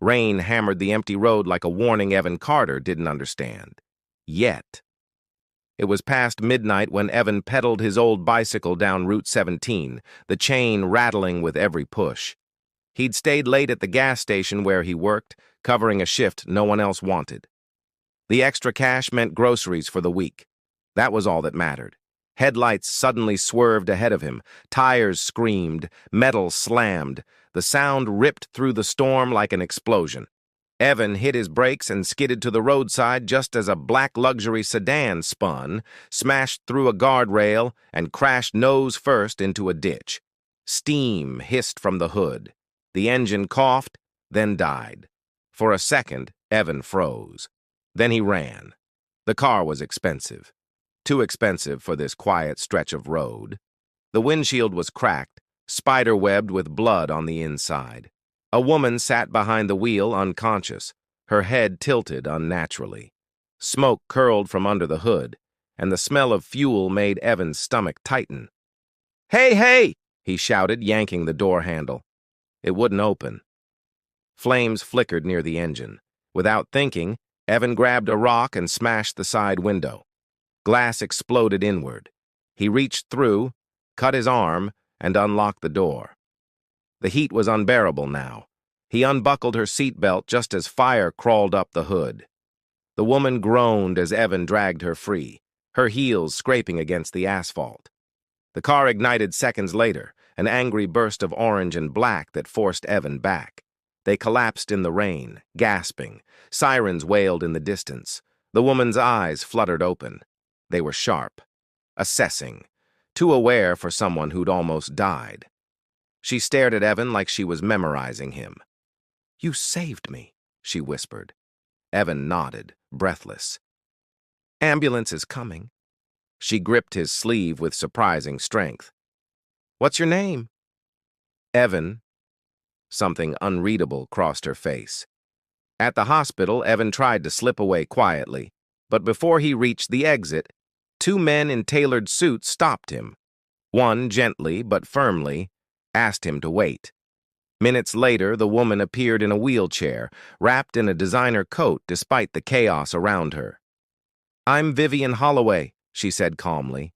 Rain hammered the empty road like a warning Evan Carter didn't understand. Yet. It was past midnight when Evan pedaled his old bicycle down Route 17, the chain rattling with every push. He'd stayed late at the gas station where he worked, covering a shift no one else wanted. The extra cash meant groceries for the week. That was all that mattered. Headlights suddenly swerved ahead of him. Tires screamed. Metal slammed. The sound ripped through the storm like an explosion. Evan hit his brakes and skidded to the roadside just as a black luxury sedan spun, smashed through a guardrail, and crashed nose first into a ditch. Steam hissed from the hood. The engine coughed, then died. For a second, Evan froze. Then he ran. The car was expensive. Too expensive for this quiet stretch of road. The windshield was cracked, spider-webbed with blood on the inside. A woman sat behind the wheel unconscious, her head tilted unnaturally. Smoke curled from under the hood, and the smell of fuel made Evan's stomach tighten. "Hey, hey!" he shouted, yanking the door handle. It wouldn't open. Flames flickered near the engine. Without thinking, Evan grabbed a rock and smashed the side window. Glass exploded inward. He reached through, cut his arm, and unlocked the door. The heat was unbearable now. He unbuckled her seatbelt just as fire crawled up the hood. The woman groaned as Evan dragged her free, her heels scraping against the asphalt. The car ignited seconds later, an angry burst of orange and black that forced Evan back. They collapsed in the rain, gasping. Sirens wailed in the distance. The woman's eyes fluttered open. They were sharp, assessing, too aware for someone who'd almost died. She stared at Evan like she was memorizing him. "You saved me," she whispered. Evan nodded, breathless. "Ambulance is coming." She gripped his sleeve with surprising strength. "What's your name?" "Evan." Something unreadable crossed her face. At the hospital, Evan tried to slip away quietly, but before he reached the exit, two men in tailored suits stopped him. One, gently but firmly, asked him to wait. Minutes later, the woman appeared in a wheelchair, wrapped in a designer coat despite the chaos around her. "I'm Vivian Holloway," she said calmly,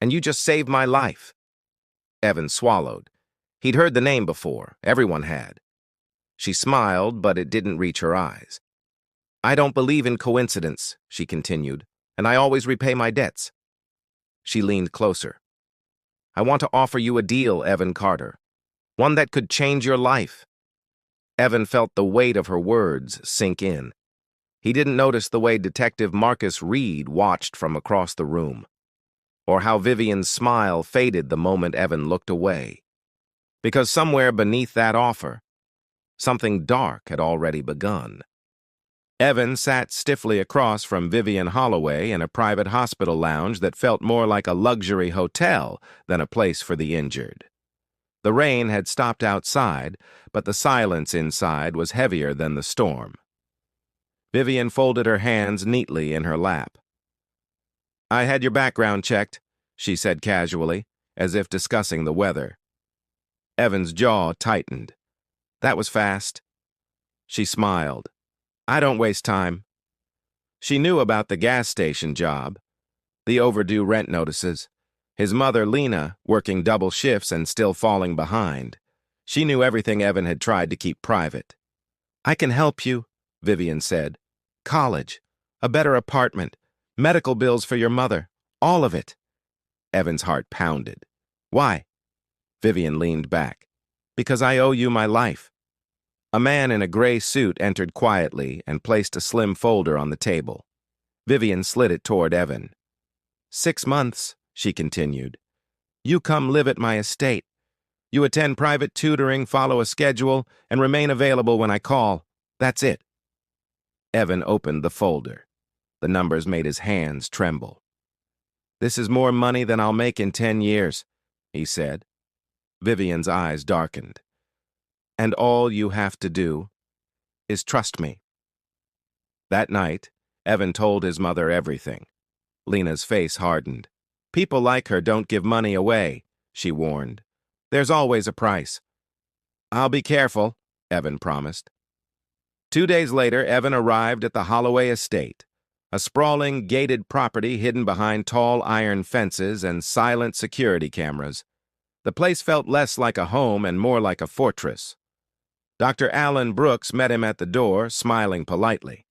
"and you just saved my life." Evan swallowed. He'd heard the name before. Everyone had. She smiled, but it didn't reach her eyes. "I don't believe in coincidence," she continued, "and I always repay my debts." She leaned closer. "I want to offer you a deal, Evan Carter. One that could change your life." Evan felt the weight of her words sink in. He didn't notice the way Detective Marcus Reed watched from across the room, or how Vivian's smile faded the moment Evan looked away. Because somewhere beneath that offer, something dark had already begun. Evan sat stiffly across from Vivian Holloway in a private hospital lounge that felt more like a luxury hotel than a place for the injured. The rain had stopped outside, but the silence inside was heavier than the storm. Vivian folded her hands neatly in her lap. "I had your background checked," she said casually, as if discussing the weather. Evan's jaw tightened. "That was fast." She smiled. "I don't waste time." She knew about the gas station job, the overdue rent notices, his mother, Lena, working double shifts and still falling behind. She knew everything Evan had tried to keep private. "I can help you," Vivian said. "College, a better apartment, medical bills for your mother, all of it." Evan's heart pounded. "Why?" Vivian leaned back. "Because I owe you my life." A man in a gray suit entered quietly and placed a slim folder on the table. Vivian slid it toward Evan. 6 months, she continued. "You come live at my estate. You attend private tutoring, follow a schedule, and remain available when I call. That's it." Evan opened the folder. The numbers made his hands tremble. "This is more money than I'll make in 10 years, he said. Vivian's eyes darkened. "And all you have to do is trust me." That night, Evan told his mother everything. Lena's face hardened. "People like her don't give money away," she warned. "There's always a price." "I'll be careful," Evan promised. 2 days later, Evan arrived at the Holloway estate, a sprawling, gated property hidden behind tall iron fences and silent security cameras. The place felt less like a home and more like a fortress. Dr. Alan Brooks met him at the door, smiling politely.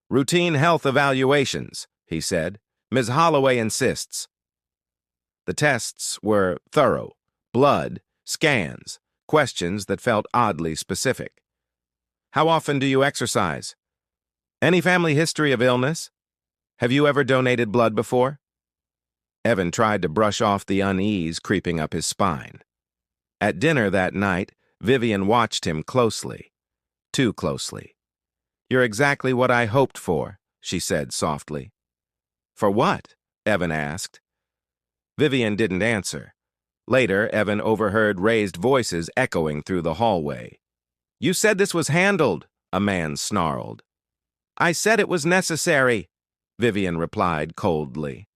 "Routine health evaluations," he said. "Ms. Holloway insists." The tests were thorough: blood, scans, questions that felt oddly specific. "How often do you exercise? Any family history of illness? Have you ever donated blood before?" Evan tried to brush off the unease creeping up his spine. At dinner that night, Vivian watched him closely. Too closely. "You're exactly what I hoped for," she said softly. "For what?" Evan asked. Vivian didn't answer. Later, Evan overheard raised voices echoing through the hallway. "You said this was handled," a man snarled. "I said it was necessary," Vivian replied coldly.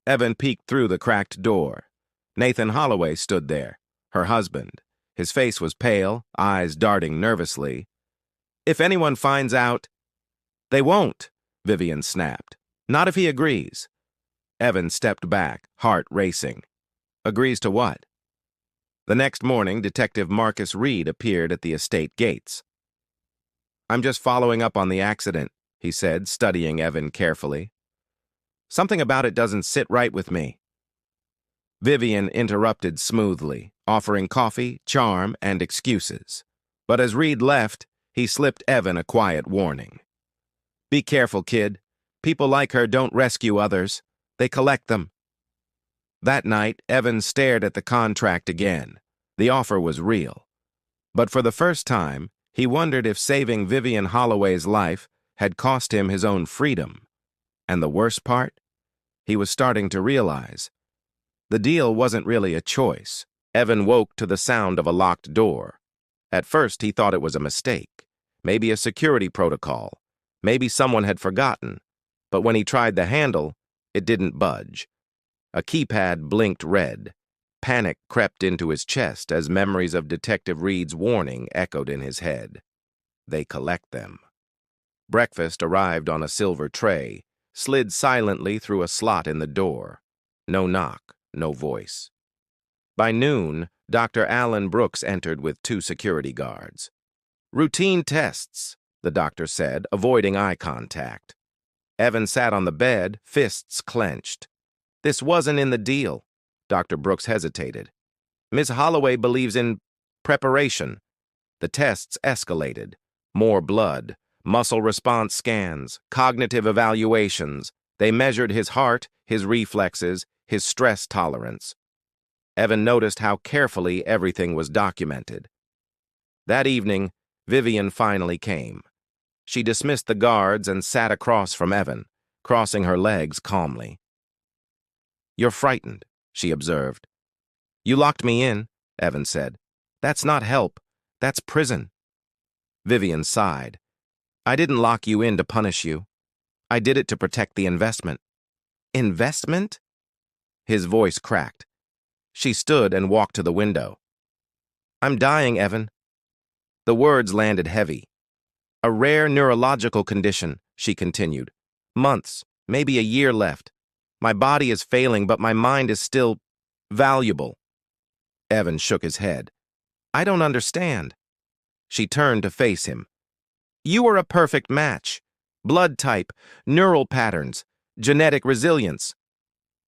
Evan peeked through the cracked door. Nathan Holloway stood there, her husband. His face was pale, eyes darting nervously. "If anyone finds out—" "They won't," Vivian snapped. "Not if he agrees." Evan stepped back, heart racing. "Agrees to what?" The next morning, Detective Marcus Reed appeared at the estate gates. "I'm just following up on the accident," he said, studying Evan carefully. "Something about it doesn't sit right with me." Vivian interrupted smoothly, offering coffee, charm, and excuses. But as Reed left, he slipped Evan a quiet warning. "Be careful, kid. People like her don't rescue others. They collect them." That night, Evan stared at the contract again. The offer was real. But for the first time, he wondered if saving Vivian Holloway's life had cost him his own freedom. And the worst part? He was starting to realize the deal wasn't really a choice. Evan woke to the sound of a locked door. At first, he thought it was a mistake, maybe a security protocol, maybe someone had forgotten. But when he tried the handle, it didn't budge. A keypad blinked red. Panic crept into his chest as memories of Detective Reed's warning echoed in his head. They collect them. Breakfast arrived on a silver tray, slid silently through a slot in the door. No knock, no voice. By noon, Dr. Alan Brooks entered with 2 security guards. "Routine tests," the doctor said, avoiding eye contact. Evan sat on the bed, fists clenched. "This wasn't in the deal." Dr. Brooks hesitated. "Ms. Holloway believes in preparation." The tests escalated. More blood, muscle response scans, cognitive evaluations. They measured his heart, his reflexes, his stress tolerance. Evan noticed how carefully everything was documented. That evening, Vivian finally came. She dismissed the guards and sat across from Evan, crossing her legs calmly. "You're frightened," she observed. "You locked me in," Evan said. "That's not help. That's prison." Vivian sighed. "I didn't lock you in to punish you. I did it to protect the investment." "Investment?" His voice cracked. She stood and walked to the window. "I'm dying, Evan." The words landed heavy. "A rare neurological condition," she continued. "Months, maybe a year left. My body is failing, but my mind is still valuable." Evan shook his head. "I don't understand." She turned to face him. "You are a perfect match. Blood type, neural patterns, genetic resilience."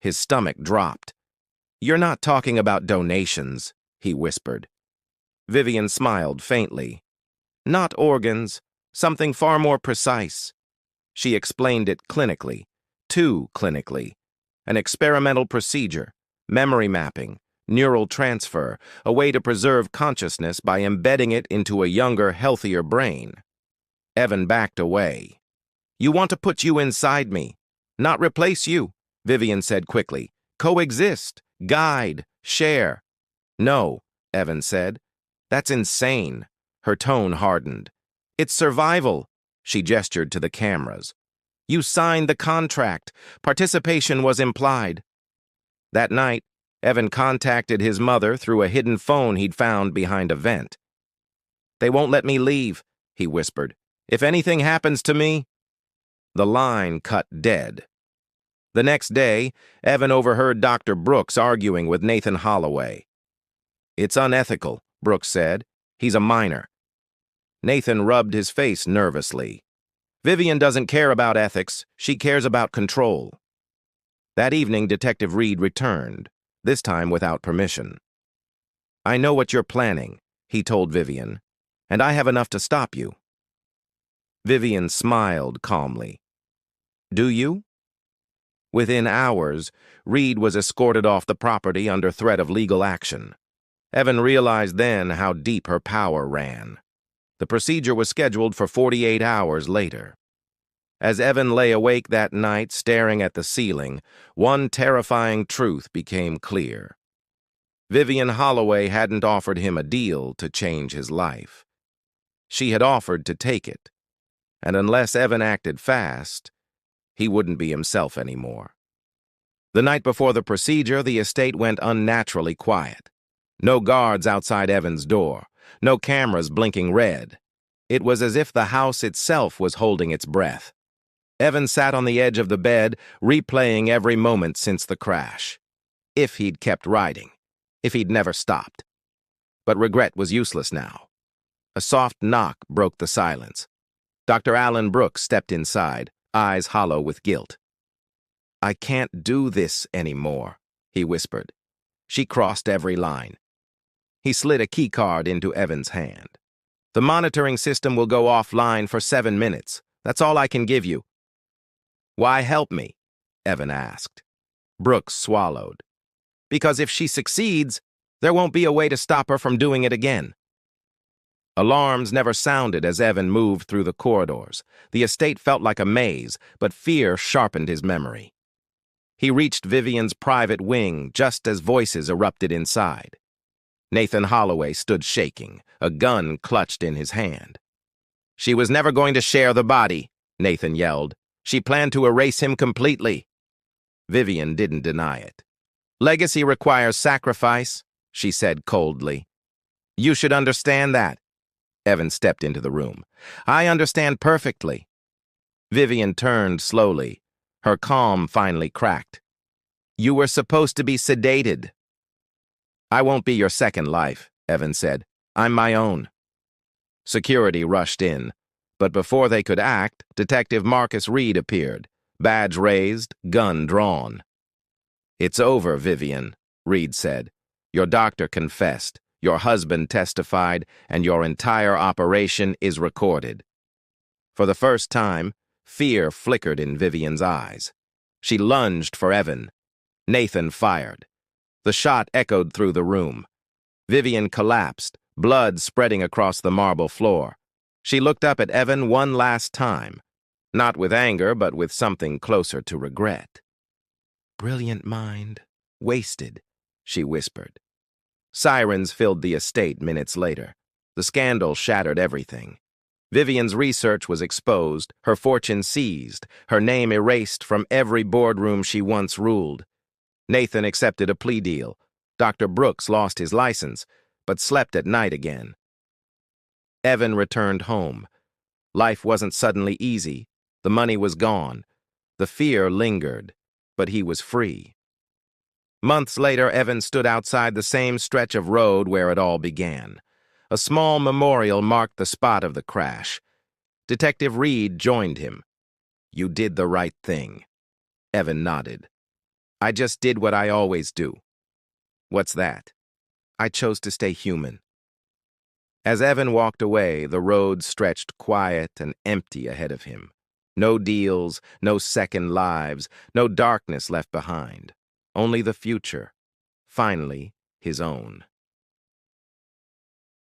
His stomach dropped. "You're not talking about donations," he whispered. Vivian smiled faintly. "Not organs, something far more precise." She explained it clinically, too clinically. An experimental procedure, memory mapping, neural transfer, a way to preserve consciousness by embedding it into a younger, healthier brain. Evan backed away. "You want to put you inside me, not replace you," Vivian said quickly. "Coexist, guide, share." "No," Evan said. "That's insane." Her tone hardened. "It's survival." She gestured to the cameras. "You signed the contract. Participation was implied." That night, Evan contacted his mother through a hidden phone he'd found behind a vent. "They won't let me leave," he whispered. If anything happens to me, the line cut dead. The next day, Evan overheard Dr. Brooks arguing with Nathan Holloway. It's unethical, Brooks said. He's a minor. Nathan rubbed his face nervously. Vivian doesn't care about ethics. She cares about control. That evening, Detective Reed returned, this time without permission. I know what you're planning, he told Vivian, and I have enough to stop you. Vivian smiled calmly. Do you? Within hours, Reed was escorted off the property under threat of legal action. Evan realized then how deep her power ran. The procedure was scheduled for 48 hours later. As Evan lay awake that night staring at the ceiling, one terrifying truth became clear. Vivian Holloway hadn't offered him a deal to change his life. She had offered to take it, and unless Evan acted fast, he wouldn't be himself anymore. The night before the procedure, the estate went unnaturally quiet. No guards outside Evan's door, no cameras blinking red. It was as if the house itself was holding its breath. Evan sat on the edge of the bed, replaying every moment since the crash. If he'd kept riding, if he'd never stopped. But regret was useless now. A soft knock broke the silence. Dr. Alan Brooks stepped inside, eyes hollow with guilt. I can't do this anymore, he whispered. She crossed every line. He slid a key card into Evan's hand. The monitoring system will go offline for 7 minutes. That's all I can give you. Why help me? Evan asked. Brooks swallowed. Because if she succeeds, there won't be a way to stop her from doing it again. Alarms never sounded as Evan moved through the corridors. The estate felt like a maze, but fear sharpened his memory. He reached Vivian's private wing just as voices erupted inside. Nathan Holloway stood shaking, a gun clutched in his hand. She was never going to share the body, Nathan yelled. She planned to erase him completely. Vivian didn't deny it. Legacy requires sacrifice, she said coldly. You should understand that. Evan stepped into the room. I understand perfectly. Vivian turned slowly. Her calm finally cracked. You were supposed to be sedated. I won't be your second life, Evan said. I'm my own. Security rushed in, but before they could act, Detective Marcus Reed appeared, badge raised, gun drawn. It's over, Vivian, Reed said. Your doctor confessed, your husband testified, and your entire operation is recorded. For the first time, fear flickered in Vivian's eyes. She lunged for Evan. Nathan fired. The shot echoed through the room. Vivian collapsed, blood spreading across the marble floor. She looked up at Evan one last time, not with anger, but with something closer to regret. Brilliant mind, wasted, she whispered. Sirens filled the estate minutes later. The scandal shattered everything. Vivian's research was exposed, her fortune seized, her name erased from every boardroom she once ruled. Nathan accepted a plea deal. Dr. Brooks lost his license, but slept at night again. Evan returned home. Life wasn't suddenly easy. The money was gone. The fear lingered, but he was free. Months later, Evan stood outside the same stretch of road where it all began. A small memorial marked the spot of the crash. Detective Reed joined him. You did the right thing. Evan nodded. I just did what I always do. What's that? I chose to stay human. As Evan walked away, the road stretched quiet and empty ahead of him. No deals, no second lives, no darkness left behind. Only the future. Finally, his own.